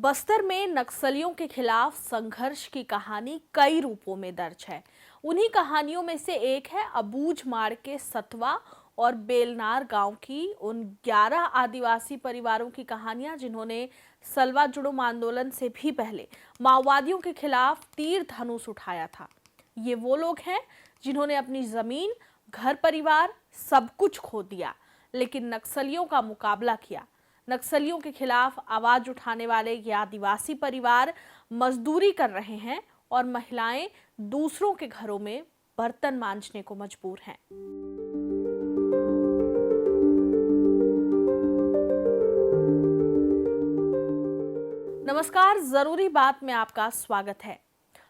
बस्तर में नक्सलियों के खिलाफ संघर्ष की कहानी कई रूपों में दर्ज है। उन्हीं कहानियों में से एक है अबूझ माड़ के सतवा और बेलनार गांव की उन 11 आदिवासी परिवारों की कहानियां जिन्होंने सलवा जुड़ूम आंदोलन से भी पहले माओवादियों के खिलाफ तीर धनुष उठाया था। ये वो लोग हैं जिन्होंने अपनी जमीन, घर परिवार सब कुछ खो दिया, लेकिन नक्सलियों का मुकाबला किया। नक्सलियों के खिलाफ आवाज उठाने वाले ये आदिवासी परिवार मजदूरी कर रहे हैं और महिलाएं दूसरों के घरों में बर्तन मांजने को मजबूर हैं। नमस्कार, जरूरी बात में आपका स्वागत है।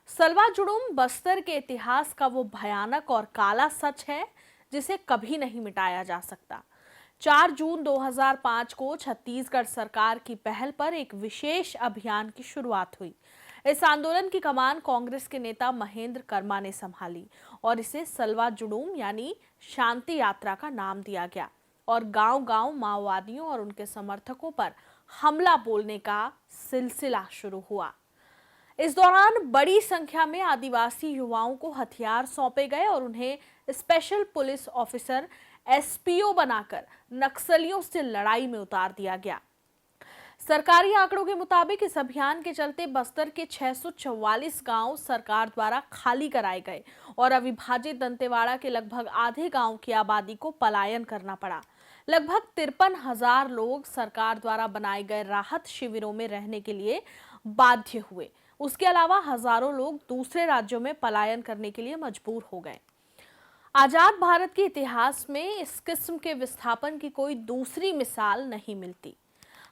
सलवा जुड़ूम बस्तर के इतिहास का वो भयानक और काला सच है जिसे कभी नहीं मिटाया जा सकता। 4 जून 2005 को छत्तीसगढ़ सरकार की पहल पर एक विशेष अभियान की शुरुआत हुई। इस आंदोलन की कमान कांग्रेस के नेता महेंद्र कर्मा ने संभाली और इसे सलवा जुड़ूम यानी शांति यात्रा का नाम दिया गया और गांव-गांव माओवादियों और उनके समर्थकों पर हमला बोलने का सिलसिला शुरू हुआ। इस दौरान बड़ी संख्या में आदिवासी युवाओं को हथियार सौंपे गए और उन्हें स्पेशल पुलिस ऑफिसर एसपीओ बनाकर नक्सलियों से लड़ाई में उतार दिया गया। सरकारी आंकड़ों के मुताबिक इस अभियान के चलते बस्तर के 644 गांव सरकार द्वारा खाली कराए गए और अविभाजित दंतेवाड़ा के लगभग आधे गांव की आबादी को पलायन करना पड़ा। लगभग 53,000 लोग सरकार द्वारा बनाए गए राहत शिविरों में रहने के लिए बाध्य हुए। उसके अलावा हजारों लोग दूसरे राज्यों में पलायन करने के लिए मजबूर हो गए। आजाद भारत के इतिहास में इस किस्म के विस्थापन की कोई दूसरी मिसाल नहीं मिलती।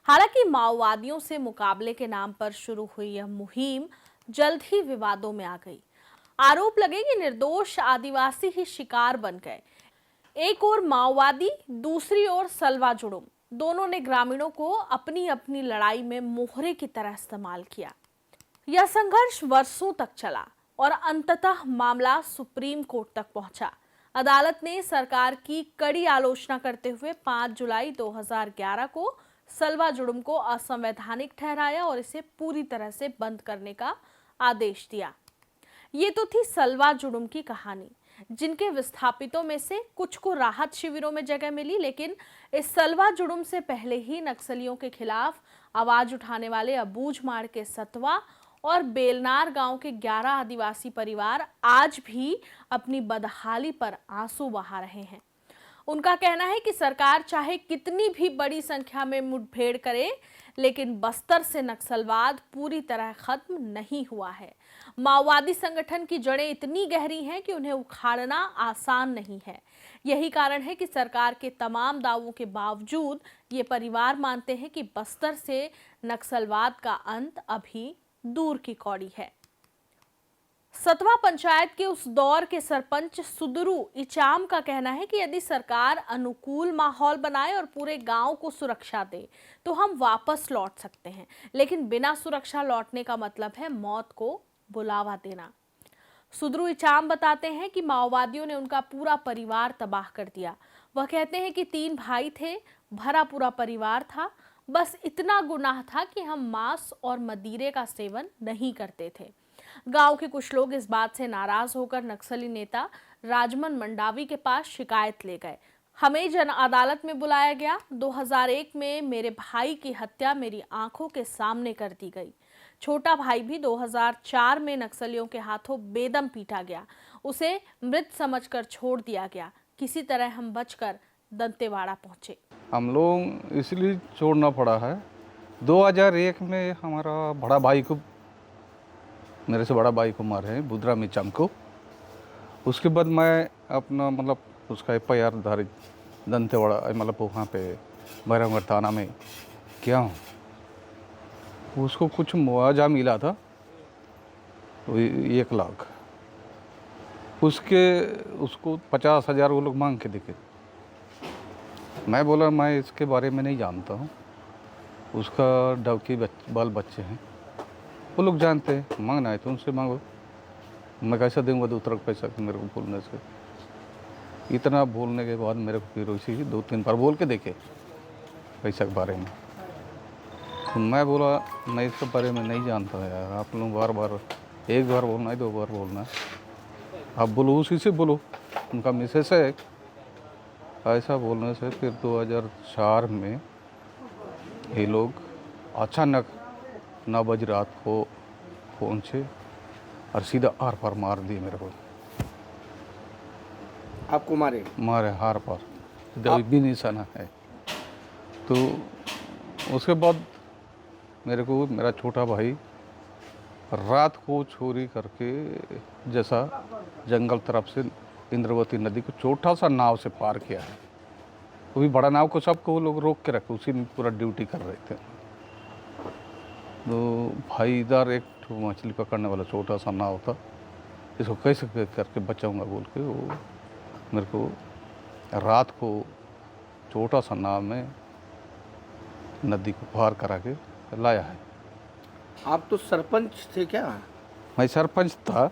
हालांकि माओवादियों से मुकाबले के नाम पर शुरू हुई यह मुहिम जल्द ही विवादों में आ गई। आरोप लगे कि निर्दोष आदिवासी ही शिकार बन गए। एक ओर माओवादी, दूसरी ओर सलवा जुड़ूम, दोनों ने ग्रामीणों को अपनी अपनी लड़ाई में मोहरे की तरह इस्तेमाल किया। यह संघर्ष वर्षों तक चला और अंततः मामला सुप्रीम कोर्ट तक पहुंचा। अदालत ने सरकार की कड़ी आलोचना करते हुए 5 जुलाई 2011 को सलवा जुड़ूम को असंवैधानिक ठहराया और इसे पूरी तरह से बंद करने का आदेश दिया। ये तो थी सलवा जुड़ूम की कहानी, जिनके विस्थापितों में से कुछ को राहत शिविरों में जगह मिली, लेकिन इस सलवा जुड़ूम से पहले ही नक्सलियों के खिलाफ आवाज उठाने वाले अबूझ माड़ के सतवा और बेलनार गांव के 11 आदिवासी परिवार आज भी अपनी बदहाली पर आंसू बहा रहे हैं। उनका कहना है कि सरकार चाहे कितनी भी बड़ी संख्या में मुठभेड़ करे, लेकिन बस्तर से नक्सलवाद पूरी तरह खत्म नहीं हुआ है। माओवादी संगठन की जड़ें इतनी गहरी हैं कि उन्हें उखाड़ना आसान नहीं है। यही कारण है कि सरकार के तमाम दावों के बावजूद ये परिवार मानते हैं कि बस्तर से नक्सलवाद का अंत अभी दूर की कौड़ी है। सतवा पंचायत के उस दौर के सरपंच सुदरू इचाम का कहना है कि यदि सरकार अनुकूल माहौल बनाए और पूरे गांव को सुरक्षा दे तो हम वापस लौट सकते हैं, लेकिन बिना सुरक्षा लौटने का मतलब है मौत को बुलावा देना। सुदरू इचाम बताते हैं कि माओवादियों ने उनका पूरा परिवार तबाह कर दिया। वह कहते हैं कि 3 भाई थे, भरा पूरा परिवार था। बस इतना गुनाह था कि हम मांस और मदिरे का सेवन नहीं करते थे। गांव के कुछ लोग इस बात से नाराज होकर नक्सली नेता राजमन मंडावी के पास शिकायत ले गए। हमें जन अदालत में बुलाया गया। 2001 में मेरे भाई की हत्या मेरी आंखों के सामने कर दी गई। छोटा भाई भी 2004 में नक्सलियों के हाथों बेदम पीटा गया। उसे मृत समझकर छोड़ दिया गया। किसी तरह हम बचकर दंतेवाड़ा पहुंचे। हम लोग इसलिए छोड़ना पड़ा है। 2001 में हमारा बड़ा भाई को, मेरे से बड़ा भाई को मारे हैं, बुद्रा मिचाम को। उसके बाद मैं अपना उसका FIR धारित दंतेवाड़ा वहाँ पे बैरंगढ़ थाना में किया हूँ। उसको कुछ मुआवजा मिला था 1 लाख। उसको 50,000 वो लोग मांग के देखे। मैं बोला मैं इसके बारे में नहीं जानता हूँ, उसका डवकी बाल बच्चे हैं, वो लोग जानते हैं, मांगना है तो उनसे मांगो, मैं कैसे दूंगा दूसरा पैसा मेरे को बोलने से। इतना बोलने के बाद मेरे को फिर उसी 2-3 बार बोल के देखे पैसा के बारे में। तो मैं बोला मैं इसके बारे में नहीं जानता यार, आप लोग बार बार एक बार बोलना है, 2 बार बोलना है, आप बोलो उसी से बोलो, उनका मिसेस है। ऐसा बोलने से फिर 2004 में ये लोग अचानक 9 बजे रात को पहुँचे और सीधा आर पार मार दिए मेरे को, आपको मारे? मारे हार पार, दवाई भी निशाना है। तो उसके बाद मेरे को मेरा छोटा भाई रात को चोरी करके जैसा जंगल तरफ से इंद्रावती नदी को छोटा सा नाव से पार किया है। वो भी बड़ा नाव को सबको वो लोग रोक के रखे, उसी में पूरा ड्यूटी कर रहे थे। तो भाई इधर एक मछली पकड़ने वाला छोटा सा नाव था, इसको कैसे करके बचाऊंगा बोल के वो मेरे को रात को छोटा सा नाव में नदी को पार करा के लाया है। आप तो सरपंच थे क्या? मैं सरपंच था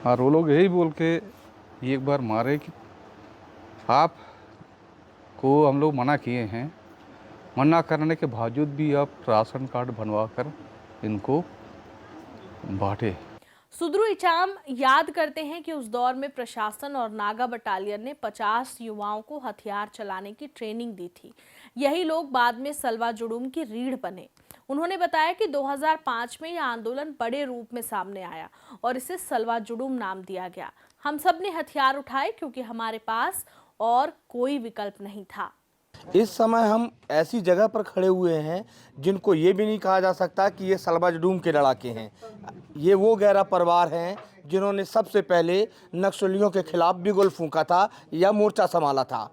और वो लोग यही बोल के एक बार मारे कि आप को हम लोग मना किए हैं, मना करने के बावजूद भी आप राशन कार्ड बनवा कर इनको बांटे। सुद्रू इचाम याद करते हैं कि उस दौर में प्रशासन और नागा बटालियन ने 50 युवाओं को हथियार चलाने की ट्रेनिंग दी थी। यही लोग बाद में सलवा जुडूम की रीढ़ बने। उन्होंने बताया कि 2005 में यह आंदोलन बड़े रूप में सामने आया और इसे सलवा जुडूम नाम दिया गया। हम सब ने हथियार उठाए क्योंकि हमारे पास और कोई विकल्प नहीं था। इस समय हम ऐसी जगह पर खड़े हुए हैं जिनको ये भी नहीं कहा जा सकता कि ये सलवा जुडूम के लड़ाके हैं। ये वो गैरा परिवार हैं जिन्होंने सबसे पहले नक्सलियों के खिलाफ बिगुल फूंका था या मोर्चा संभाला था।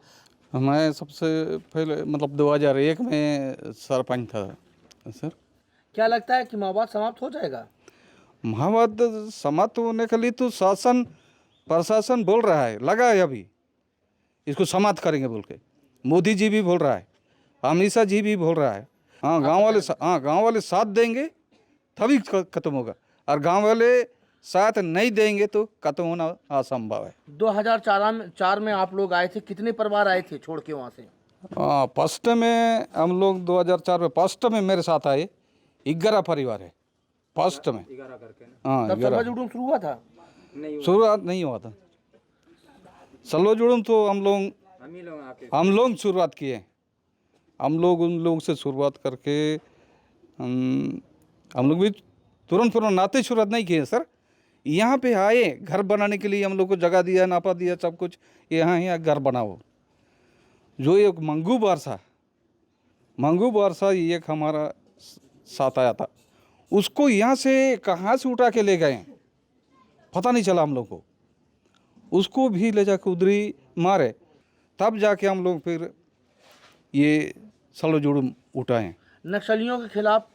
मैं सबसे पहले मतलब 2001 में सरपंच था सर। क्या लगता है कि माओवाद समाप्त हो जाएगा? माओवाद समाप्त होने के लिए तो शासन प्रशासन बोल रहा है, लगा है अभी इसको समाप्त करेंगे बोल के। मोदी जी भी बोल रहा है, अमित शाह जी भी बोल रहा है। हाँ गांव वाले साथ देंगे तभी खत्म होगा, और गांव वाले साथ नहीं देंगे तो खत्म होना असंभव है। 2004 में आप लोग आए थे, कितने परिवार आए थे छोड़ के वहाँ से? हाँ, फर्स्ट में हम लोग 2004 में फर्स्ट में मेरे साथ आए 11 परिवार है फर्स्ट में। हाँ, तब सलवा जुडूम शुरू हुआ था? शुरुआत नहीं हुआ था सलवा जुडूम, तो हम लोग शुरुआत किए। हम लोग उन लोग से शुरुआत करके हम लोग भी तुरंत नाते शुरुआत नहीं किए सर। यहाँ पे आए घर बनाने के लिए, हम लोग को जगह दिया, नापा दिया, सब कुछ, यहाँ घर बनाओ। जो एक मंगू बारसा एक हमारा साथ आया था, उसको यहाँ से कहाँ से उठा के ले गए पता नहीं चला हम लोग को। उसको भी ले जाकर उधरी मारे, तब जाके हम लोग फिर ये सलवा जुडूम उठाए। नक्सलियों के खिलाफ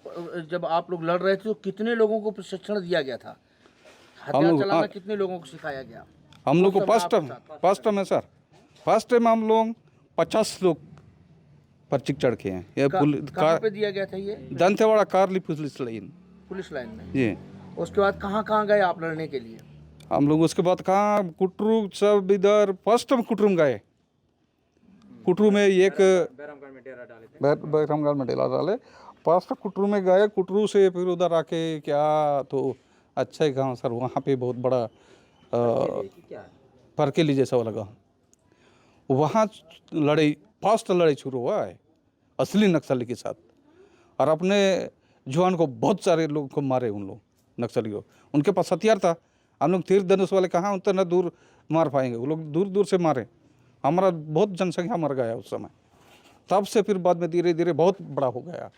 जब आप लोग लड़ रहे थे तो कितने लोगों को प्रशिक्षण दिया गया था? हथियार चलाना कितने लोगों को सिखाया गया? हम लोग को फर्स्ट में सर, फर्स्ट में हम लोग 50 लोग प्रशिक्षण किए हैं। ये कहाँ पे दिया गया था ये? दंतेवाड़ा कारली पुलिस लाइन में। जी। उसके बाद कहाँ गए आप लड़ने के लिए? हम लोग उसके बाद कहाँ कुटरू सब इधर फर्स्ट में कुटरू में गए। कुटरू में एक बैरमगढ़ में डेरा डाले, फर्स्ट कुटरू में गए। कुटरू से फिर उधर आके क्या तो अच्छा ही गाँव सर, वहाँ पे बहुत बड़ा फरकेली जैसा वाला गाँव, वहाँ फर्स्ट लड़ाई शुरू हुआ है असली नक्सली के साथ। और अपने जवान को बहुत सारे लोगों को मारे उन लोग नक्सली को। उनके पास हथियार था, हम लोग तीर धनुष वाले कहाँ उतना दूर मार पाएंगे, वो लोग दूर दूर से मारे। हमारा बहुत जनसंख्या मर गया उस समय। तब से फिर बाद में धीरे धीरे बहुत बड़ा हो गया।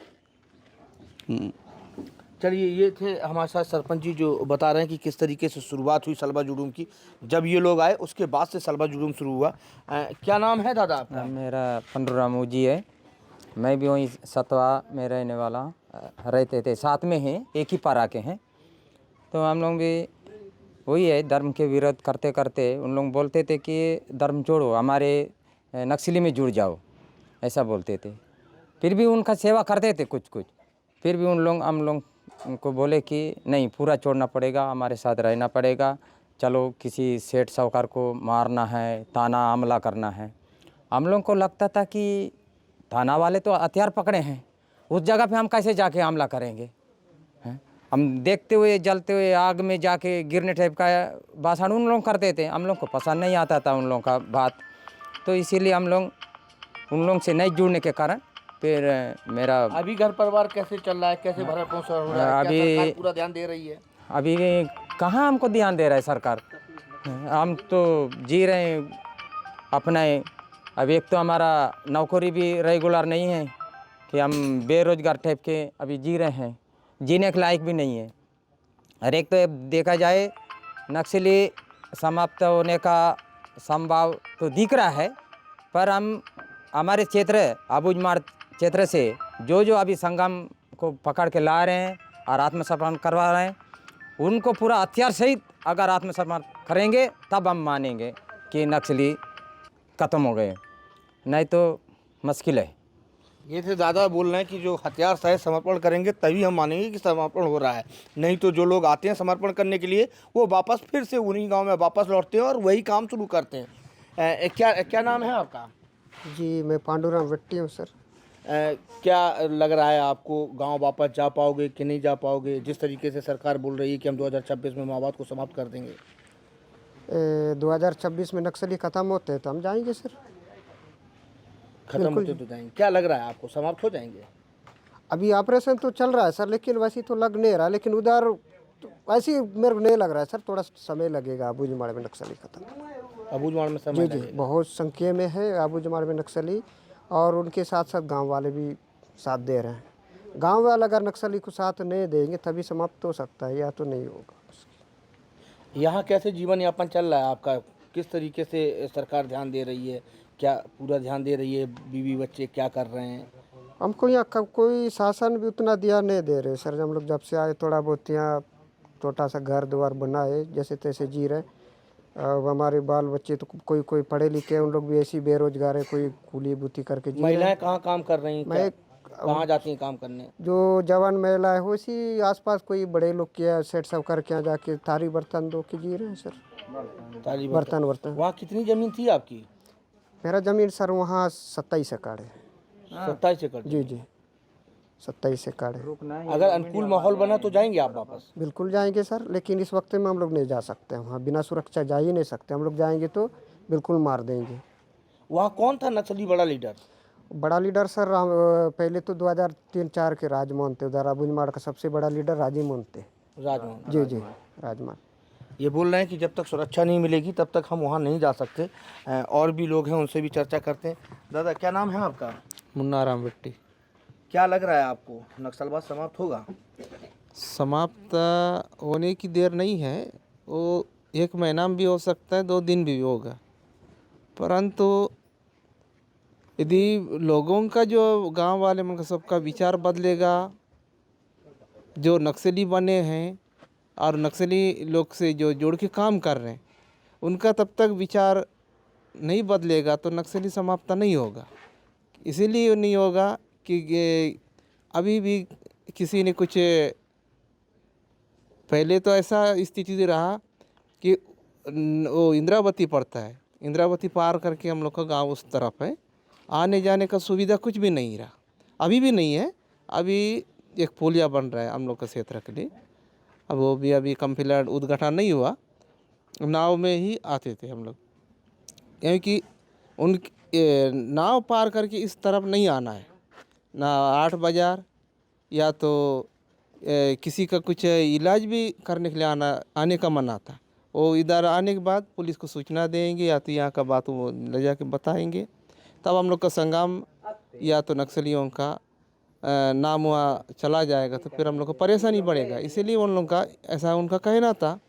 चलिए, ये थे हमारे साथ सरपंच जी जो बता रहे हैं कि किस तरीके से शुरुआत हुई सलवा जुडूम की। जब ये लोग आए उसके बाद से सलवा जुडूम शुरू हुआ। क्या नाम है दादा आपका? मेरा पंडू रामू जी है। मैं भी वहीं सतवा में रहने वाला, रहते थे साथ में हैं, एक ही पारा के हैं। तो हम लोग भी वही है, धर्म के विरोध करते करते उन लोग बोलते थे कि धर्म छोड़ो, हमारे नक्सली में जुड़ जाओ, ऐसा बोलते थे। फिर भी उनका सेवा करते थे कुछ फिर भी हम लोग उनको बोले कि नहीं, पूरा छोड़ना पड़ेगा, हमारे साथ रहना पड़ेगा। चलो किसी सेठ साहूकार को मारना है, ताना हमला करना है। हम लोग को लगता था कि थाना वाले तो हथियार पकड़े हैं, उस जगह पे हम कैसे जाके हमला करेंगे हैं? हम देखते हुए जलते हुए आग में जाके गिरने टाइप का भाषण उन लोग करते थे, हम लोग को पसंद नहीं आता था उन लोगों का बात, तो इसीलिए हम लोग उन लोगों से नहीं जुड़ने के कारण फिर मेरा अभी घर परिवार कैसे चल रहा है, कैसे भरण पोषण हो रहा है, क्या सरकार पूरा ध्यान दे रही है? अभी कहाँ हमको ध्यान दे रहा है सरकार, हम तो जी रहे हैं अपना। अब एक तो हमारा नौकरी भी रेगुलर नहीं है कि हम बेरोजगार टाइप के अभी जी रहे हैं, जीने के लायक भी नहीं है। और एक तो देखा जाए नक्सली समाप्त होने का संभव तो दिख रहा है, पर हम हमारे क्षेत्र आबूझमाड़ क्षेत्र से जो अभी संगम को पकड़ के ला रहे हैं और आत्मसमर्पण करवा रहे हैं, उनको पूरा हथियार सहित अगर आत्मसमर्पण करेंगे तब हम मानेंगे कि नक्सली ख़त्म हो गए, नहीं तो मुश्किल है। ये थे दादा बोल रहे हैं कि जो हथियार सहित समर्पण करेंगे तभी हम मानेंगे कि समर्पण हो रहा है, नहीं तो जो लोग आते हैं समर्पण करने के लिए वो वापस फिर से उन्हीं गांव में वापस लौटते हैं और वही काम शुरू करते हैं। क्या नाम है आपका? जी, मैं पांडुरंग वट्टी हूँ सर। क्या लग रहा है आपको, गांव वापस जा पाओगे कि नहीं जा पाओगे? जिस तरीके से सरकार बोल रही है कि हम 2026 में माओवाद को समाप्त कर देंगे। 2026 में नक्सली ख़त्म होते हैं तो हम जाएंगे सर। खत्म होते तो जाएंगे। क्या लग रहा है आपको, समाप्त हो जाएंगे? अभी ऑपरेशन तो चल रहा है सर, लेकिन वैसे तो लग नहीं रहा, लेकिन उधर तो वैसे ही मेरे को नहीं लग रहा है सर, थोड़ा समय लगेगा आबूझमाड़ में नक्सली ख़त्म। आबूझमाड़ में समय जी लगेगा। बहुत संख्या में है आबूझमाड़ में नक्सली, और उनके साथ साथ गांव वाले भी साथ दे रहे हैं। गांव वाले अगर नक्सली को साथ नहीं देंगे तभी समाप्त हो सकता है, या तो नहीं होगा। यहाँ कैसे जीवन यापन चल रहा है आपका? किस तरीके से सरकार ध्यान दे रही है? क्या पूरा ध्यान दे रही है? बीवी बच्चे क्या कर रहे हैं? हमको यहाँ कोई शासन भी उतना ध्यान नहीं दे रहे सर। हम लोग जब से आए थोड़ा बहुत यहाँ छोटा सा घर द्वार बनाए, जैसे तैसे जी रहे। अब हमारे बाल बच्चे तो कोई पढ़े लिखे, उन लोग भी ऐसी बेरोजगार है, कोई कूली बूती करके जी रहे। महिलाएं कहाँ काम कर रही हैं? मैं कहाँ जाती हैं काम करने? जो जवान महिला है वो इसी आसपास कोई बड़े लोग के सेट सब करके यहाँ जाके थारी बर्तन धो के जी रहे हैं सर। ताली बर्तन वहाँ कितनी जमीन थी आपकी? मेरा जमीन सर वहाँ 27 एकड़ है। 27 एकड़। जी 27 एकड़ है। अगर अनुकूल माहौल बना तो जाएंगे आप वापस? बिल्कुल जाएंगे सर, लेकिन इस वक्त में हम लोग नहीं जा सकते हैं वहाँ, बिना सुरक्षा जा ही नहीं सकते। हम लोग जाएंगे तो बिल्कुल मार देंगे। वहाँ कौन था नक्सली बड़ा लीडर? बड़ा लीडर सर पहले तो 2003-4 के राजमोहन थे, उधर आबूझमाड़ का सबसे बड़ा लीडर राजीमोहन थे। राजमोहन। जी राजमोहन। ये बोल रहे हैं कि जब तक सुरक्षा नहीं मिलेगी तब तक हम वहाँ नहीं जा सकते। और भी लोग हैं, उनसे भी चर्चा करते हैं। दादा क्या नाम है आपका? मुन्नाराम वट्टी। क्या लग रहा है आपको, नक्सलवाद समाप्त होगा? समाप्त होने की देर नहीं है, वो 1 महीना में भी हो सकता है, 2 दिन भी होगा, परंतु यदि लोगों का जो गांव वाले में सबका विचार बदलेगा, जो नक्सली बने हैं और नक्सली लोग से जो जोड़ के काम कर रहे हैं, उनका तब तक विचार नहीं बदलेगा तो नक्सली समाप्त नहीं होगा। इसीलिए नहीं होगा कि अभी भी किसी ने कुछ, पहले तो ऐसा स्थिति रहा कि वो इंद्रावती पड़ता है, इंद्रावती पार करके हम लोग का गांव उस तरफ है, आने जाने का सुविधा कुछ भी नहीं रहा, अभी भी नहीं है। अभी एक पुलिया बन रहा है हम लोग के क्षेत्र के लिए, अब वो भी अभी कंप्लीट उद्घाटन नहीं हुआ। नाव में ही आते थे हम लोग, क्योंकि उन नाव पार करके इस तरफ नहीं आना है ना, 8 बाजार या तो किसी का कुछ इलाज भी करने के लिए आने का मना था। वो इधर आने के बाद पुलिस को सूचना देंगे या तो यहाँ का बात वो ले जाके बताएंगे, तब हम लोग का संगम या तो नक्सलियों का नाम वहाँ चला जाएगा, तो फिर हम लोग को परेशानी बढ़ेगा। इसीलिए उन लोगों का ऐसा उनका कहना था।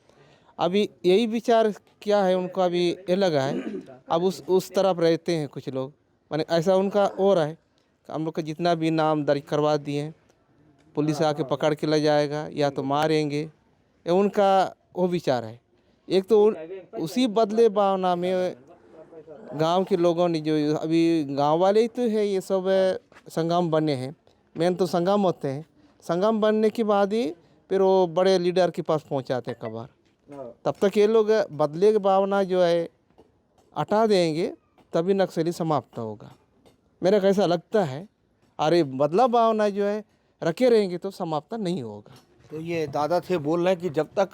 अभी यही विचार क्या है उनका अभी ये लगा है, अब उस तरफ रहते हैं कुछ लोग, माने ऐसा उनका हो रहा है। हम लोग का जितना भी नाम दर्ज करवा दिए, पुलिस आके पकड़ के ले जाएगा या तो मारेंगे, ये उनका वो विचार है। एक तो उसी बदले भावना में गांव के लोगों ने, जो अभी गांव वाले ही तो है, ये सब संगम बने हैं, मेन तो संगम होते हैं, संगम बनने के बाद ही फिर वो बड़े लीडर के पास पहुंचाते हैं खबर। तब तक ये लोग बदले की भावना जो है हटा देंगे, तभी नक्सली समाप्त होगा। मेरा कैसा लगता है, अरे बदला भावना जो है रखे रहेंगे तो समाप्त नहीं होगा। तो ये दादा थे बोल रहे हैं कि जब तक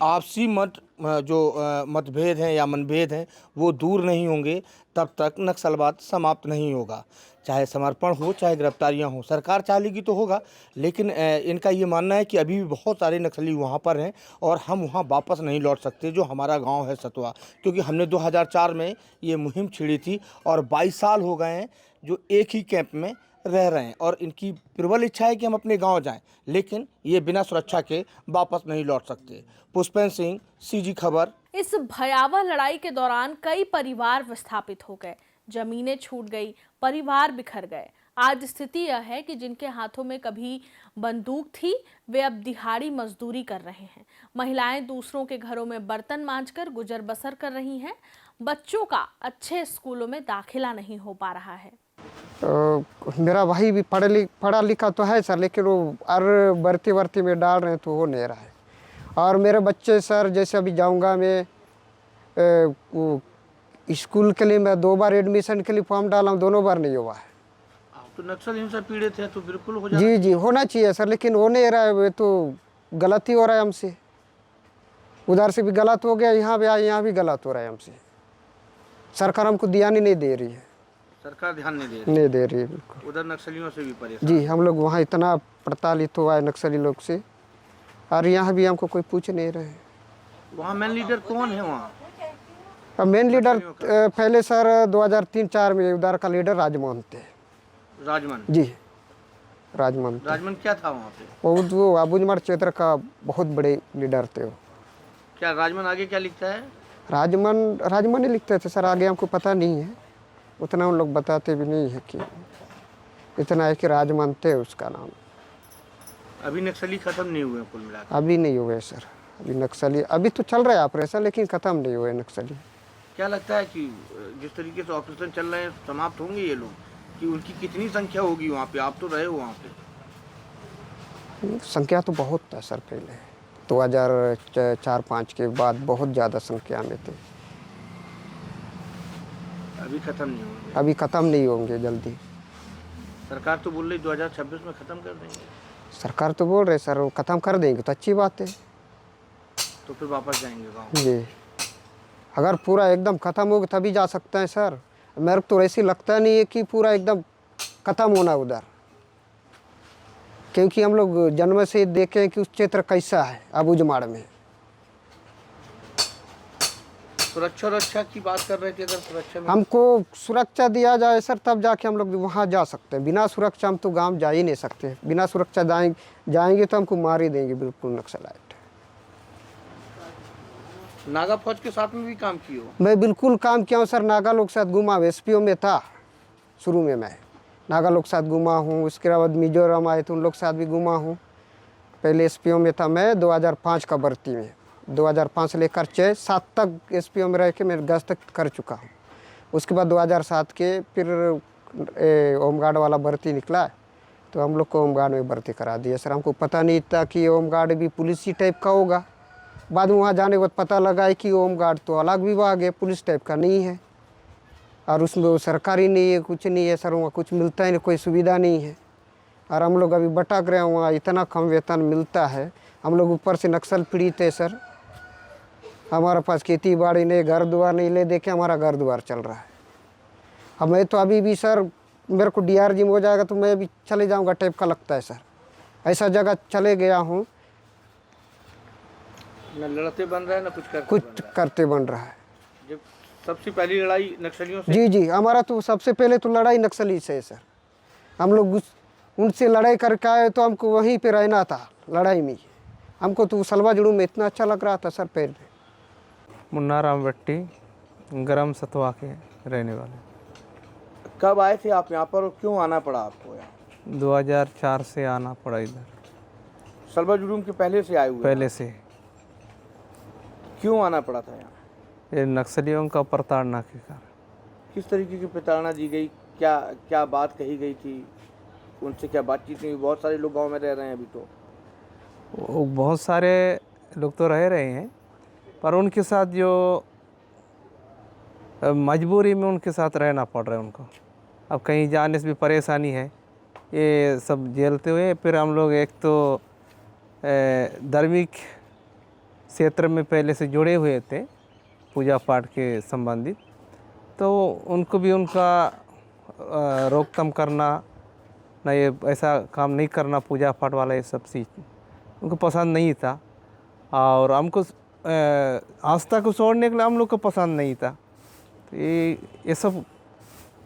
आपसी मतभेद हैं या मनभेद हैं वो दूर नहीं होंगे तब तक नक्सलवाद समाप्त नहीं होगा। चाहे समर्पण हो चाहे गिरफ्तारियां हो, सरकार चाहेगी तो होगा, लेकिन इनका ये मानना है कि अभी भी बहुत सारे नक्सली वहाँ पर हैं और हम वहाँ वापस नहीं लौट सकते जो हमारा गांव है सतवा, क्योंकि हमने 2004 में ये मुहिम छिड़ी थी और 22 साल हो गए हैं जो एक ही कैंप में रह रहे हैं और इनकी प्रबल इच्छा है कि हम अपने गांव जाएं, लेकिन ये बिना सुरक्षा के वापस नहीं लौट सकते। पुष्पेंद्र सिंह, सीजी खबर। इस भयावह लड़ाई के दौरान कई परिवार विस्थापित हो गए, जमीनें छूट गई, परिवार बिखर गए। आज स्थिति यह है कि जिनके हाथों में कभी बंदूक थी वे अब दिहाड़ी मजदूरी कर रहे हैं। महिलाएं दूसरों के घरों में बर्तन मांजकर गुजर बसर कर रही हैं। बच्चों का अच्छे स्कूलों में दाखिला नहीं हो पा रहा है। मेरा भाई भी पढ़ा लिखा तो है सर, लेकिन वो भर्ती में डाल रहे हैं तो हो नहीं रहा है। और मेरे बच्चे सर, जैसे अभी जाऊंगा मैं स्कूल के लिए, मैं 2 बार एडमिशन के लिए फॉर्म डाला हूँ, दोनों बार नहीं हुआ है। तो नक्सल हिंसा पीड़ित है तो बिल्कुल हो जी जी होना चाहिए सर, लेकिन हो नहीं रहा है। वो तो गलत ही हो रहा है हमसे, उधर से भी गलत हो गया, यहाँ भी आए यहाँ भी गलत हो रहा है हमसे। सरकार हमको ध्यान ही नहीं दे रही है, सरकार ध्यान नहीं दे रही है बिल्कुल। उधर नक्सलियों से भी परेशान। जी, हम लोग वहाँ इतना प्रताड़ित हुआ है नक्सली लोग से, और यहाँ भी हमको कोई पूछ नहीं रहे। वहाँ मेन लीडर कौन है वहाँ? अब मेन लीडर पहले सर 2003-04 में उधर का लीडर राजमोहन थे। राजमन जी, राजमोहन क्या था वहाँ पे? वो अबुझमाड़ क्षेत्र का बहुत बड़े लीडर थे वो। क्या राजमन आगे क्या लिखता है? राजमन ही लिखते थे सर, आगे हमको पता नहीं है उतना, उन लोग बताते भी नहीं है कि इतना है कि राजमन थे उसका नाम। अभी नक्सली खत्म नहीं हुए कुल मिलाकर? अभी नहीं हुए सर, अभी नक्सली अभी तो चल रहा है ऑपरेशन, लेकिन ख़त्म नहीं हुए नक्सली। क्या लगता है कि जिस तरीके से ऑपरेशन चल रहे हैं समाप्त होंगे ये लोग, कि उनकी कितनी संख्या होगी वहाँ पे? आप तो रहे हो वहाँ पे। संख्या तो बहुत था सर, पहले 2004-05 के बाद बहुत ज़्यादा संख्या में थे। अभी खत्म नहीं होंगे? अभी ख़त्म नहीं होंगे जल्दी। सरकार तो बोल रही 2026 में ख़त्म कर देंगे। सरकार तो बोल रहे सर वो ख़त्म कर देंगे तो अच्छी बात है। तो फिर वापस जाएंगे गाँव? जी, अगर पूरा एकदम ख़त्म होगा तभी जा सकते हैं सर। मेरे को तो ऐसी लगता नहीं है कि पूरा एकदम ख़त्म होना उधर, क्योंकि हम लोग जन्म से देखें कि उस क्षेत्र कैसा है अबुझमाड़ में। सुरक्षा की बात कर रहे थे, अगर सुरक्षा में हमको सुरक्षा दिया जाए सर तब जाके हम लोग वहाँ जा सकते हैं। बिना सुरक्षा हम तो गांव जा ही नहीं सकते। बिना सुरक्षा जाएंगे तो हमको मार ही देंगे बिल्कुल नक्सलाइट। नागा फौज के साथ में भी काम किए हो? मैं बिल्कुल काम किया हूँ सर, नागा लोग साथ घुमा हूँ। एसपीओ में था शुरू में, मैं नागा लोग साथ घुमा हूँ। उसके बाद मिजोरम आए तो उन लोग साथ भी घुमा हूँ। पहले एसपीओ में था मैं 2005 का भर्ती में, 2005 से लेकर 6-7 तक एसपीओ में रह के मैं गश्त कर चुका हूँ। उसके बाद 2007 के फिर होमगार्ड वाला भर्ती निकला तो हम लोग को होमगार्ड में भर्ती करा दिया सर। हमको पता नहीं था कि होमगार्ड भी पुलिस ही टाइप का होगा। बाद में वहाँ जाने के बाद पता लगा है कि होमगार्ड तो अलग विभाग है, पुलिस टाइप का नहीं है, और उसमें वो सरकारी नहीं है, कुछ नहीं है सर। वहाँ कुछ मिलता ही नहीं, कोई सुविधा नहीं है। और हम लोग अभी भटक रहे हैं, वहाँ इतना कम वेतन मिलता है। हम लोग ऊपर से नक्सल पीड़ित है सर। हमारे पास खेती बाड़ी नहीं, घर द्वार नहीं, ले देखे हमारा घर द्वार चल रहा है। अब मैं तो अभी भी सर, मेरे को DRG में हो जाएगा तो मैं भी चले जाऊँगा टाइप का लगता है सर। ऐसा जगह चले गया हूँ, न लड़ते बन रहा है न कुछ करते बन रहा है। जब सबसे पहली लड़ाई नक्सलियों से? जी जी, हमारा तो सबसे पहले तो लड़ाई नक्सली से है सर। हम लोग उनसे लड़ाई करके आए तो हमको वहीं पे रहना था लड़ाई में। हमको तो सलवा जुड़ू में इतना अच्छा लग रहा था सर। पहले मुन्ना राम भट्टी, गरम सतवा के रहने वाले। कब आए थे आप यहाँ पर और क्यों आना पड़ा आपको यहाँ? 2004 से आना पड़ा इधर। सलवा जुड़ूम के पहले से आए हुए? पहले से। क्यों आना पड़ा था यहाँ? ये नक्सलियों का प्रताड़ना के कारण। किस तरीके की प्रताड़ना दी गई? क्या क्या बात कही गई थी? उनसे क्या बातचीत हुई? बहुत सारे लोग गांव में रह रहे हैं अभी तो। बहुत सारे लोग तो रह रहे हैं, पर उनके साथ जो मजबूरी में उनके साथ रहना पड़ रहा है उनको। अब कहीं जाने से भी परेशानी है। ये सब झेलते हुए फिर हम लोग एक तो धार्मिक क्षेत्र में पहले से जुड़े हुए थे पूजा पाठ के संबंधित, तो उनको भी उनका रोकथाम करना, ना ये ऐसा काम नहीं करना पूजा पाठ वाला, ये सब चीज़ उनको पसंद नहीं था। और हमको आस्था को छोड़ने के लिए हम लोग को पसंद नहीं था। तो ये सब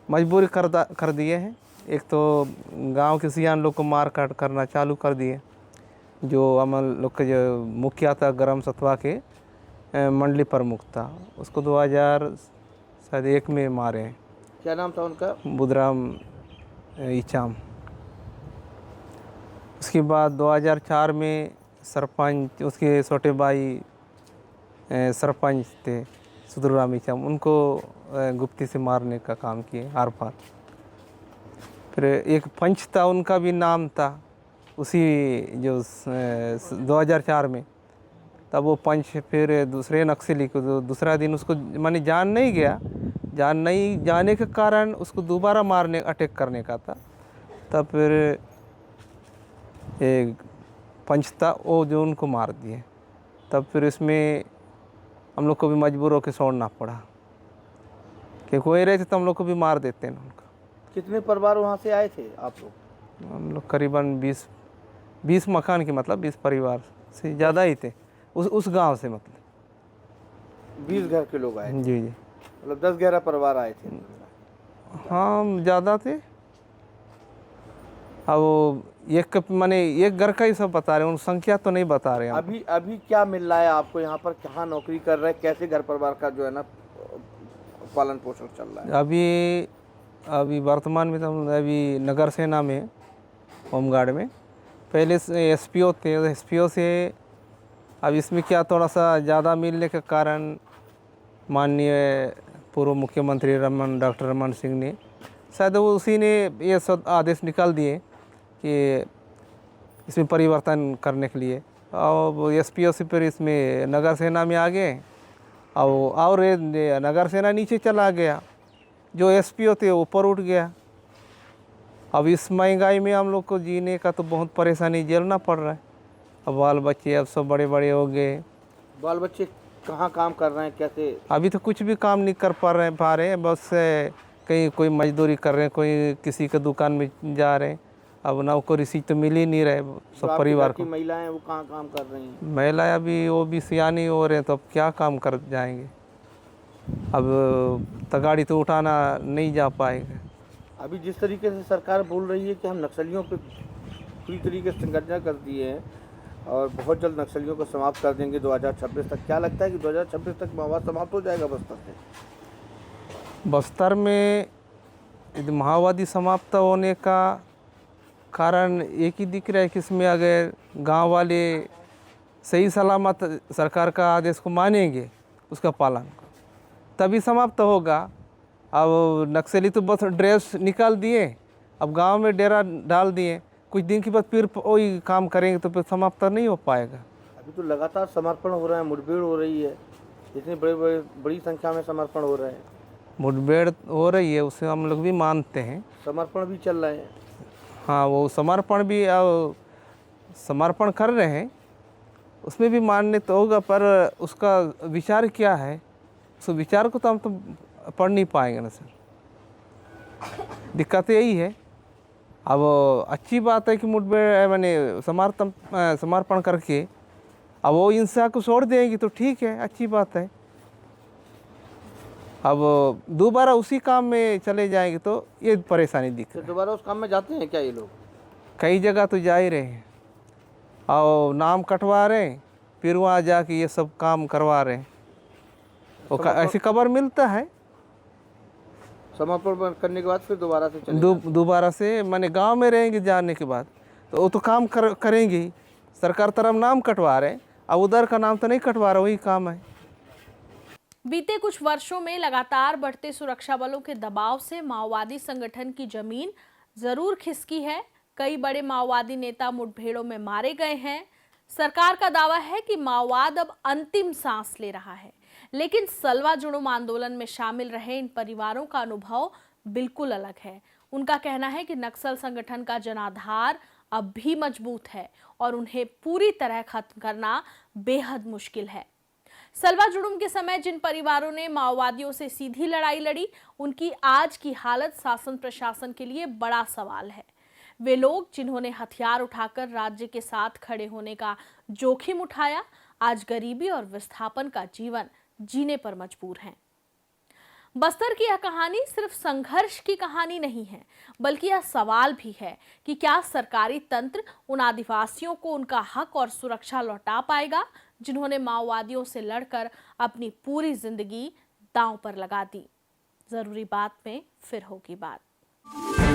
मजबूरी कर दिए हैं। एक तो गांव के सियान लोग को मार काट करना चालू कर दिए। जो हम लोग के जो मुखिया था ग्राम सतवा के मंडली प्रमुख था, उसको 2001 में मारे हैं। क्या नाम था उनका? बुधराम इचाम। उसके बाद 2004 में सरपंच, उसके छोटे भाई सरपंच थे सुधुराम इचाम, उनको गुप्ती से मारने का काम किए आर पार। फिर एक पंच था, उनका भी नाम था उसी जो 2004 में, तब वो पंच फिर दूसरे नक्सली को दूसरा दिन उसको माने जान नहीं गया, जान नहीं जाने के कारण उसको दोबारा मारने अटैक करने का था। तब फिर एक पंच था वो जो उनको मार दिए। तब फिर इसमें हम लोग को भी मजबूर होकर छोड़ना पड़ा कि कोई रहे थे तो हम लोग को भी मार देते हैं उनका। कितने परिवार वहाँ से आए थे आप लोग? हम लोग करीबन 20 मकान के, मतलब 20 परिवार से ज़्यादा ही थे उस गांव से, मतलब 20 घर के लोग आए थे। जी जी। मतलब 10-11 परिवार आए थे। हाँ ज़्यादा थे। अब एक माने एक घर का ही सब बता रहे हैं, उन संख्या तो नहीं बता रहे हैं। अभी क्या मिल रहा है आपको यहाँ पर? कहाँ नौकरी कर रहे हैं? कैसे घर परिवार का जो है ना पालन पोषण चल रहा है? अभी वर्तमान में तो हम अभी नगर सेना में होमगार्ड में, पहले से एसपीओ थे, एसपीओ से अब इसमें क्या थोड़ा सा ज़्यादा मिलने के कारण माननीय पूर्व मुख्यमंत्री डॉक्टर रमन सिंह ने शायद वो उसी ने ये सब आदेश निकाल दिए कि इसमें परिवर्तन करने के लिए। और एसपीओ से फिर इसमें नगर सेना में आ गए और नगर सेना नीचे चला गया, जो एसपीओ थे ऊपर उठ गया। अब इस महंगाई में हम लोग को जीने का तो बहुत परेशानी झेलना पड़ रहा है। अब बाल बच्चे अब सब बड़े बड़े हो गए। बाल बच्चे कहाँ काम कर रहे हैं? कैसे? अभी तो कुछ भी काम नहीं कर पा रहे हैं, बस कहीं कोई मजदूरी कर रहे हैं, कोई किसी के दुकान में जा रहे हैं। अब नौकरी सी तो मिल ही नहीं रहे सब परिवार को। महिलाएं वो कहाँ काम कर रही हैं? महिलाएं अभी वो भी सियानी हो रहे हैं, तो अब क्या काम कर जाएंगे। अब तगाड़ी तो उठाना नहीं जा पाएगा। अभी जिस तरीके से सरकार बोल रही है कि हम नक्सलियों पे पूरी तरीके से संगठन कर दिए हैं और बहुत जल्द नक्सलियों को समाप्त कर देंगे 2026 तक, क्या लगता है कि 2026 तक माओवाद समाप्त हो जाएगा बस्तर से? बस्तर में माओवादी समाप्त होने का कारण एक ही दिख रहा है कि इसमें अगर गांव वाले सही सलामत सरकार का आदेश को मानेंगे, उसका पालन, तभी समाप्त होगा। अब नक्सली तो बस ड्रेस निकाल दिए, अब गांव में डेरा डाल दिए, कुछ दिन के बाद फिर वही काम करेंगे तो फिर समाप्त नहीं हो पाएगा। अभी तो लगातार समर्पण हो रहा है, मुठभेड़ हो रही है, इतनी बड़ी संख्या में समर्पण हो रहे हैं। मुठभेड़ हो रही है, उसे हम लोग भी मानते हैं। समर्पण भी चल रहे हैं। हाँ, वो समर्पण भी समर्पण कर रहे हैं, उसमें भी मानने तो होगा, पर उसका विचार क्या है, उस विचार को तो हम तो पढ़ नहीं पाएंगे ना सर। दिक्कत यही है। अब अच्छी बात है कि मुठभेड़ मैंने समर्पण करके अब वो हिंसा को छोड़ देंगी तो ठीक है, अच्छी बात है। अब दोबारा उसी काम में चले जाएंगे तो ये परेशानी दिख रही है। दोबारा उस काम में जाते हैं क्या ये लोग? कई जगह तो जा ही रहे हैं और नाम कटवा रहे हैं, फिर वहाँ जाके ये सब काम करवा रहे हैं। वो ऐसी खबर मिलता है। समर्पण करने के बाद फिर दोबारा से दोबारा से माने गांव में रहेंगे जाने के बाद तो वो तो काम करेंगे ही। सरकार तरफ नाम कटवा रहे हैं, अब उधर का नाम तो नहीं कटवा रहा, वही काम है। बीते कुछ वर्षों में लगातार बढ़ते सुरक्षा बलों के दबाव से माओवादी संगठन की जमीन जरूर खिसकी है। कई बड़े माओवादी नेता मुठभेड़ों में मारे गए हैं। सरकार का दावा है कि माओवाद अब अंतिम सांस ले रहा है, लेकिन सलवा जुड़ूम आंदोलन में शामिल रहे इन परिवारों का अनुभव बिल्कुल अलग है। उनका कहना है कि नक्सल संगठन का जनाधार अब भी मजबूत है और उन्हें पूरी तरह खत्म करना बेहद मुश्किल है। सलवा जुडुम के समय जिन परिवारों ने माओवादियों से सीधी लड़ाई लड़ी, उनकी आज की हालत शासन प्रशासन के लिए बड़ा सवाल है। वे लोग जिन्होंने हथियार उठाकर राज्य के साथ खड़े होने का जोखिम उठाया, आज गरीबी और विस्थापन का जीवन जीने पर मजबूर हैं। बस्तर की यह कहानी सिर्फ संघर्ष की कहानी नहीं है, बल्कि यह सवाल भी है कि क्या सरकारी तंत्र उन आदिवासियों को उनका हक और सुरक्षा लौटा पाएगा जिन्होंने माओवादियों से लड़कर अपनी पूरी जिंदगी दांव पर लगा दी। जरूरी बात में फिर होगी बात।